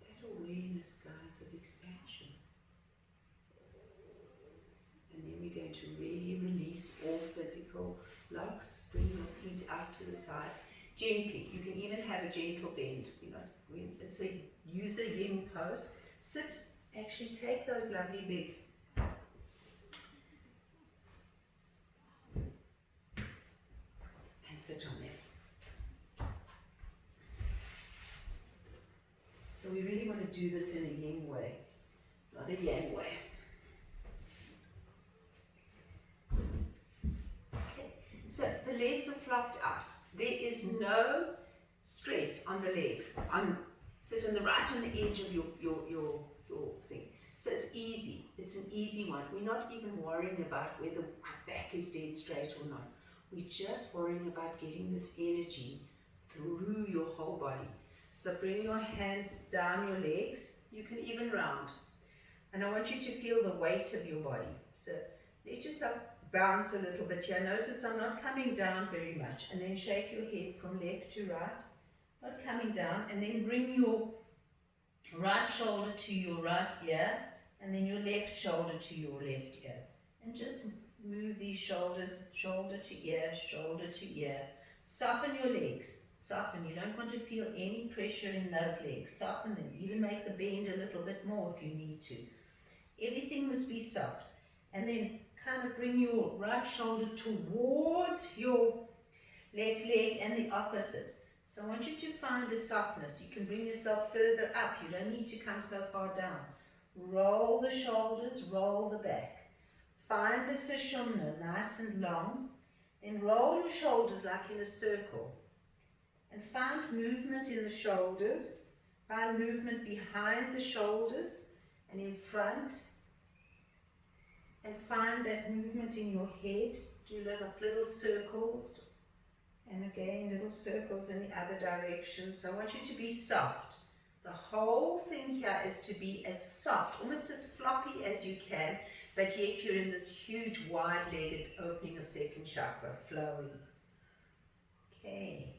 that awareness, guys, of expansion. And then we're going to really release all physical blocks. Bring your feet out to the side. Gently. You can even have a gentle bend. You know, it's a use a yin pose. Sit. Actually, take those lovely big and sit on them. So we really want to do this in a yin way, not a yang way. So the legs are flopped out. There is no stress on the legs. Sit on the right on the edge of your thing. So it's easy. It's an easy one. We're not even worrying about whether our back is dead straight or not. We're just worrying about getting this energy through your whole body. So bring your hands down your legs. You can even round. And I want you to feel the weight of your body. So let yourself bounce a little bit here. Notice I'm not coming down very much. And then shake your head from left to right. Not coming down. And then bring your right shoulder to your right ear. And then your left shoulder to your left ear. And just move these shoulders, shoulder to ear, shoulder to ear. Soften your legs. Soften. You don't want to feel any pressure in those legs. Soften them. Even make the bend a little bit more if you need to. Everything must be soft. And then kind of bring your right shoulder towards your left leg and the opposite. So I want you to find a softness. You can bring yourself further up. You don't need to come so far down. Roll the shoulders, roll the back. Find the Sushumna nice and long. Then roll your shoulders like in a circle. And find movement in the shoulders. Find movement behind the shoulders and in front. And find that movement in your head. Do little circles. And again, little circles in the other direction. So I want you to be soft. The whole thing here is to be as soft, almost as floppy as you can, but yet you're in this huge wide-legged opening of second chakra, flowing. Okay.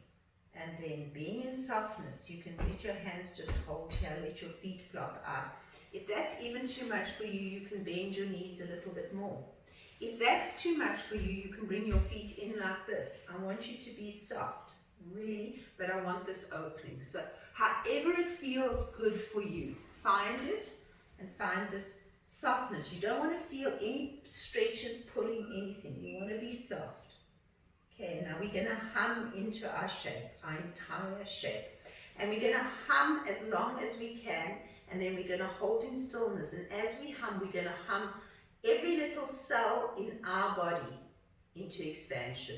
And then being in softness, you can let your hands just hold here, let your feet flop out. If that's even too much for you, you can bend your knees a little bit more. If that's too much for you, you can bring your feet in like this. I want you to be soft, really, but I want this opening. So however it feels good for you, find it and find this softness. You don't want to feel any stretches pulling anything. You want to be soft. Okay, now we're going to hum into our shape, our entire shape. And we're going to hum as long as we can, and then we're going to hold in stillness. And as we hum, we're going to hum every little cell in our body into expansion.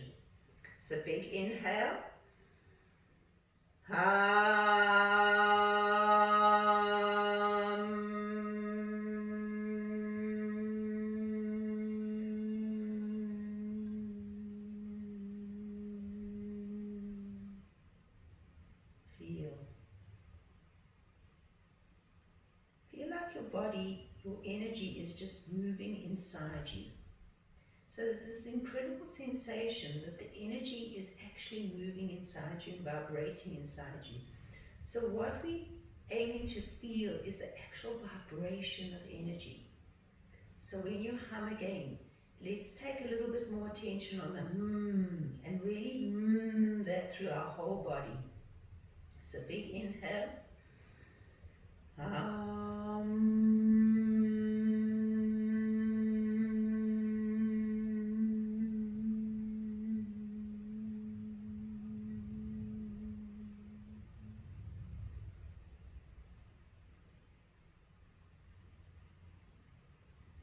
So big inhale. Feel like your body, your energy is just moving inside you. So there's this incredible sensation that the energy is actually moving inside you and vibrating inside you. So what we're aiming to feel is the actual vibration of energy. So when you hum again, let's take a little bit more attention on the and really that through our whole body. So big inhale.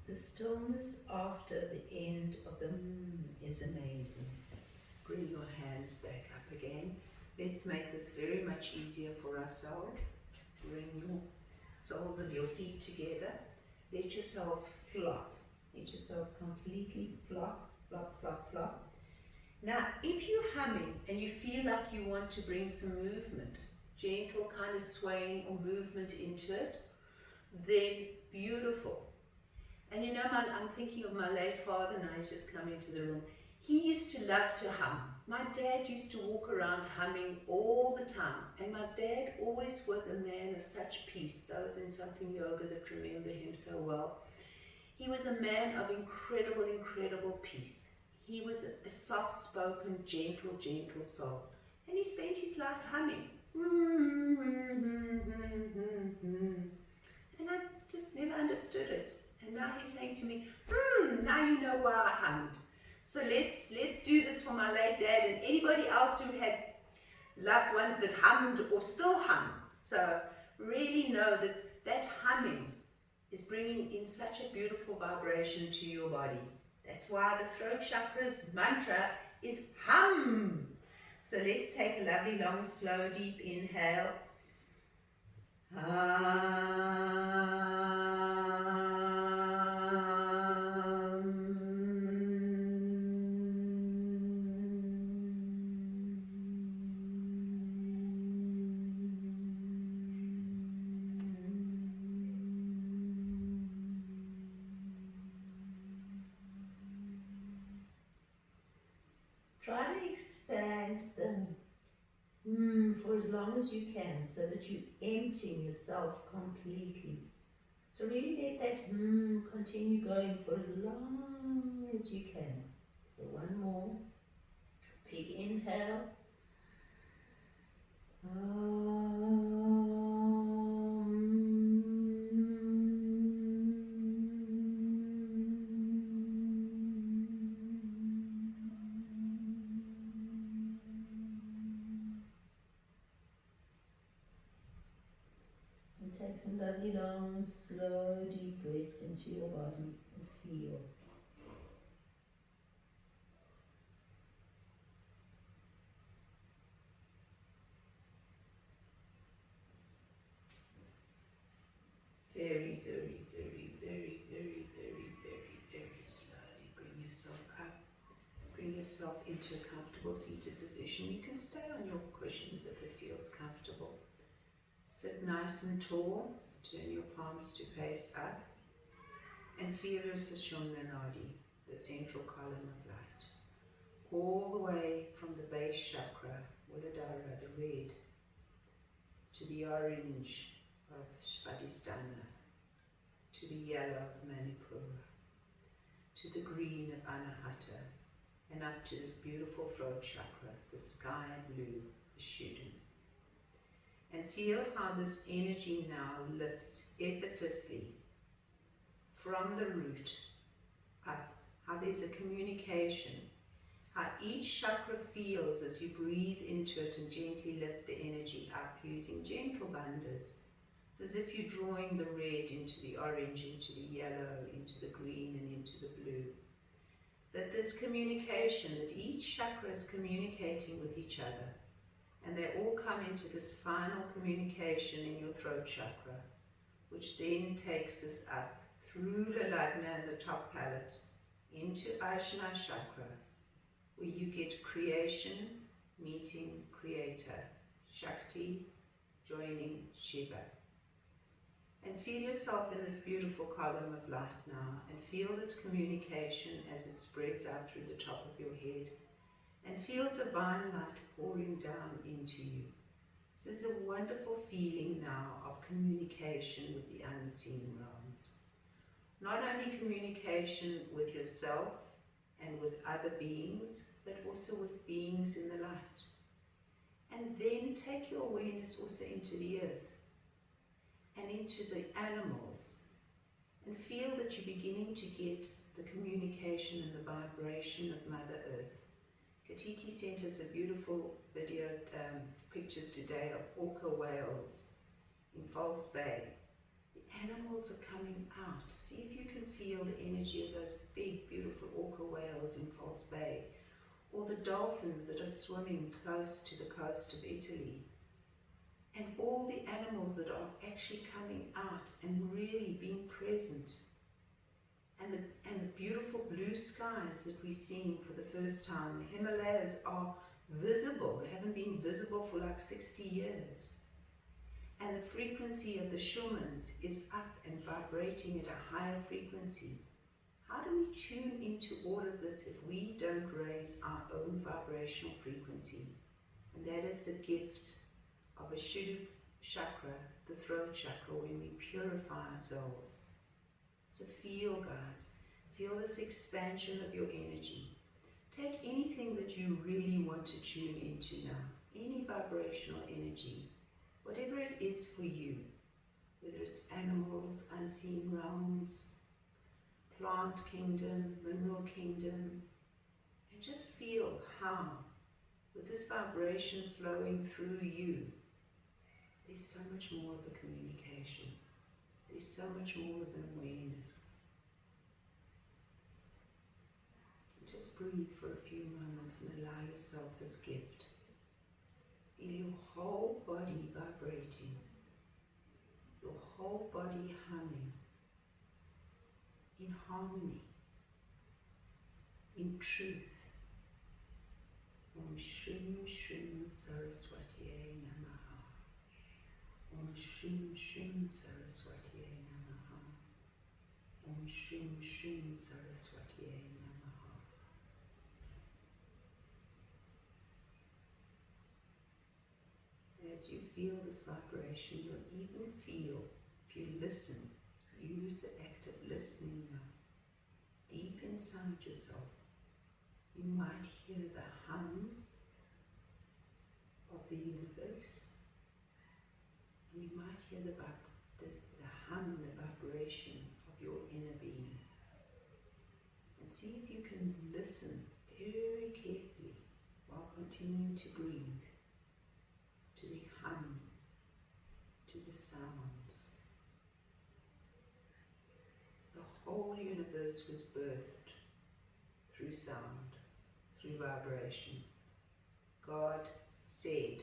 The stillness after the end of the is amazing. Bring your hands back up again. Let's make this very much easier for ourselves. Bring your soles of your feet together. Let yourselves flop Let yourselves completely flop, flop, flop, flop. Now, if you're humming and you feel like you want to bring some movement, gentle kind of swaying or movement into it, then beautiful. And you know, I'm thinking of my late father now, he's just come into the room. He used to love to hum. My dad used to walk around humming all the time. And my dad always was a man of such peace. Those in something yoga that remember him so well. He was a man of incredible, incredible peace. He was a soft-spoken, gentle, gentle soul. And he spent his life humming. And I just never understood it. And now he's saying to me, now you know why I hummed. So let's do this for my late dad and anybody else who had loved ones that hummed or still hum. So really know that that humming is bringing in such a beautiful vibration to your body. That's why the throat chakra's mantra is hum. So let's take a lovely, long, slow, deep inhale. Try to expand the for as long as you can, so that you empty yourself completely. So really let that continue going for as long as you can. So one more. Big inhale. Take some lovely, long, slow, deep breaths into your body and feel. Very, very, very, very, very, very, very, very slowly bring yourself up. Bring yourself into a comfortable seated position. You can stay on your cushions if it feels comfortable. Sit nice and tall, turn your palms to face up, and feel your Sushumna Nadi, the central column of light, all the way from the base chakra, Muladhara, the red, to the orange of Svadhisthana, to the yellow of Manipura, to the green of Anahata, and up to this beautiful throat chakra, the sky blue, Vishuddha. And feel how this energy now lifts effortlessly from the root up, how there's a communication, how each chakra feels as you breathe into it and gently lift the energy up using gentle bandhas. It's as if you're drawing the red into the orange, into the yellow, into the green and into the blue. That this communication, that each chakra is communicating with each other, and they all come into this final communication in your throat chakra, which then takes this up through Lalagna and the top palate into Ajna chakra, where you get creation meeting creator, Shakti joining Shiva. And feel yourself in this beautiful column of light now, and feel this communication as it spreads out through the top of your head. And feel divine light pouring down into you. So there's a wonderful feeling now of communication with the unseen realms. Not only communication with yourself and with other beings, but also with beings in the light. And then take your awareness also into the earth and into the animals, and feel that you're beginning to get the communication and the vibration of Mother Earth. Katiti sent us a beautiful video, pictures today of orca whales in False Bay. The animals are coming out. See if you can feel the energy of those big, beautiful orca whales in False Bay, or the dolphins that are swimming close to the coast of Italy. And all the animals that are actually coming out and really being present. and the beautiful blue skies that we're seeing for the first time. The Himalayas are visible. They haven't been visible for like 60 years. And the frequency of the Schumanns is up and vibrating at a higher frequency. How do we tune into all of this if we don't raise our own vibrational frequency? And that is the gift of a Vishuddha chakra, the throat chakra, when we purify ourselves. So feel, guys, feel this expansion of your energy. Take anything that you really want to tune into now, any vibrational energy, whatever it is for you, whether it's animals, unseen realms, plant kingdom, mineral kingdom, and just feel how, with this vibration flowing through you, there's so much more of a communication. There's so much more of an awareness. Just breathe for a few moments and allow yourself this gift. Feel your whole body vibrating, your whole body humming, in harmony, in truth. Om Shrim Shrim Saraswatiye Namaha. Om Shrim Shrim Saraswatiye Namaha. Om Shrim Shrim Saraswatiye Namaha. As you feel this vibration, you'll even feel, if you listen, use the act of listening now, deep inside yourself, you might hear the hum of the universe. You might hear the hum, the vibration of your inner being. And see if you can listen very carefully while continuing to breathe to the hum, to the sounds. The whole universe was birthed through sound, through vibration. God said,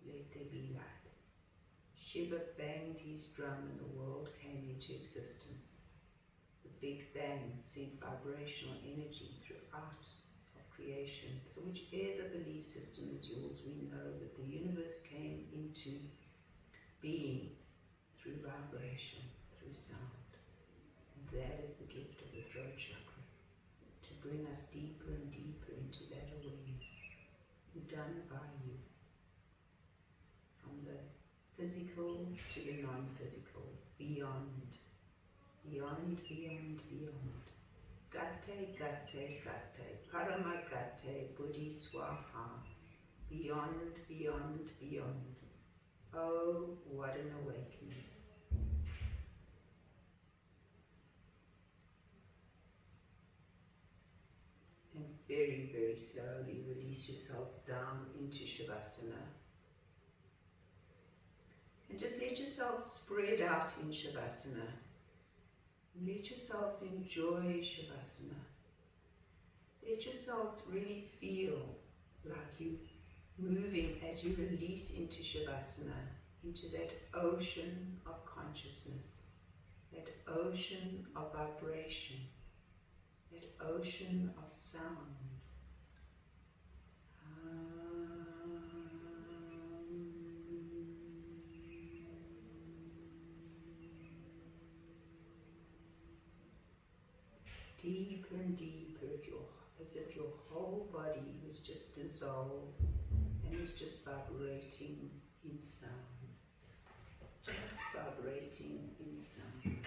"Let there be light." Shiva banged his drum and the world came into existence. The Big Bang sent vibrational energy throughout of creation. So whichever belief system is yours, we know that the universe came into being through vibration, through sound. And that is the gift of the throat chakra, to bring us deeper and deeper into that awareness. Done by you. From the physical to the non-physical, beyond, beyond, beyond, beyond. Gate, gate, gate, parama gate, buddhi swaha. Beyond, beyond, beyond. Oh, what an awakening. And very, very slowly release yourselves down into Shavasana. And just let yourselves spread out in Shavasana. Let yourselves enjoy Shavasana. Let yourselves really feel like you moving as you release into Shavasana, into that ocean of consciousness, that ocean of vibration, that ocean of sound. Deeper and deeper, as if your whole body was just dissolved and was just vibrating in sound. Just vibrating in sound.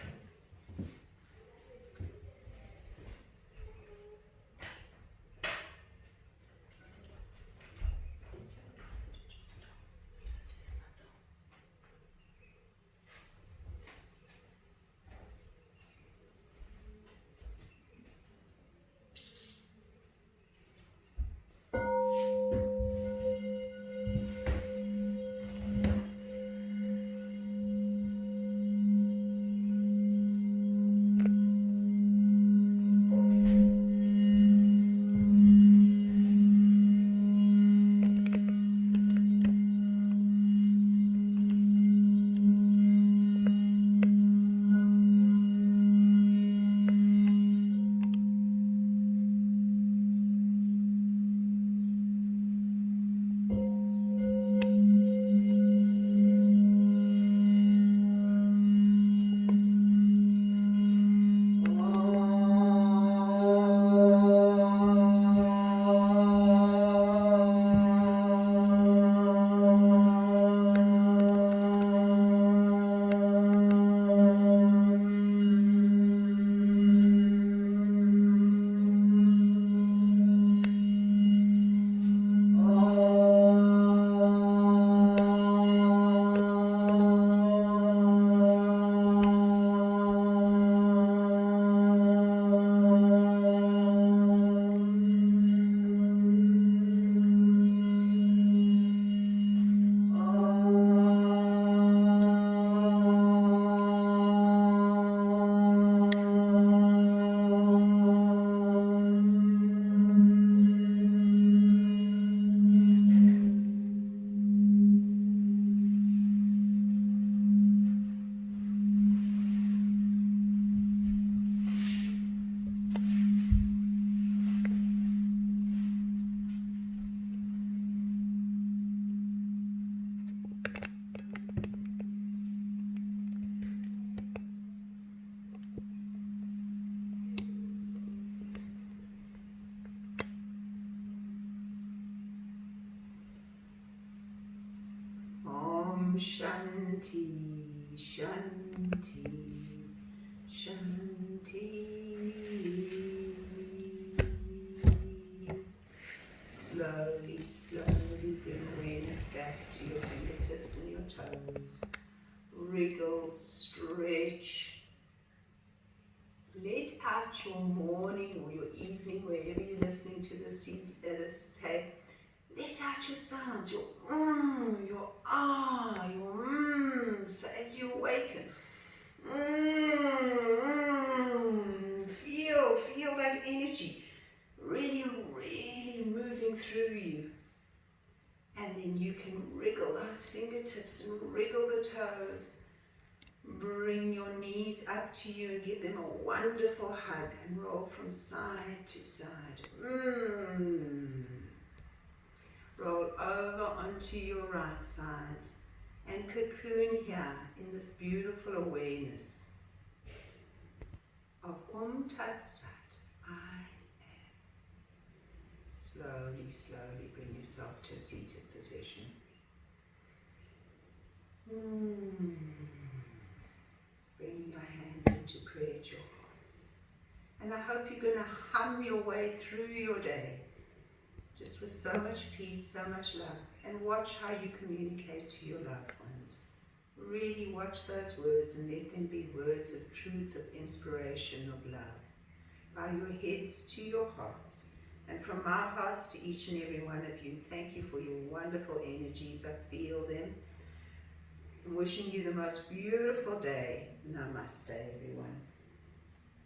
Shanti, Shanti, Shanti. Slowly, slowly bring awareness back to your fingertips and your toes. Wriggle, stretch. Let out your morning or your evening, wherever you're listening to this tape. Let out your sounds, your your your So as you awaken, feel that energy really, really moving through you. And then you can wriggle those fingertips and wriggle the toes. Bring your knees up to you and give them a wonderful hug and roll from side to side. Roll over onto your right sides and cocoon here in this beautiful awareness of Tat Sat, I am. Slowly, slowly bring yourself to a seated position. Bring your hands in to create your hearts. And I hope you're going to hum your way through your day, just with so much peace, so much love. And watch how you communicate to your loved ones. Really watch those words and let them be words of truth, of inspiration, of love. Bow your heads to your hearts. And from our hearts to each and every one of you, thank you for your wonderful energies. I feel them. I'm wishing you the most beautiful day. Namaste, everyone.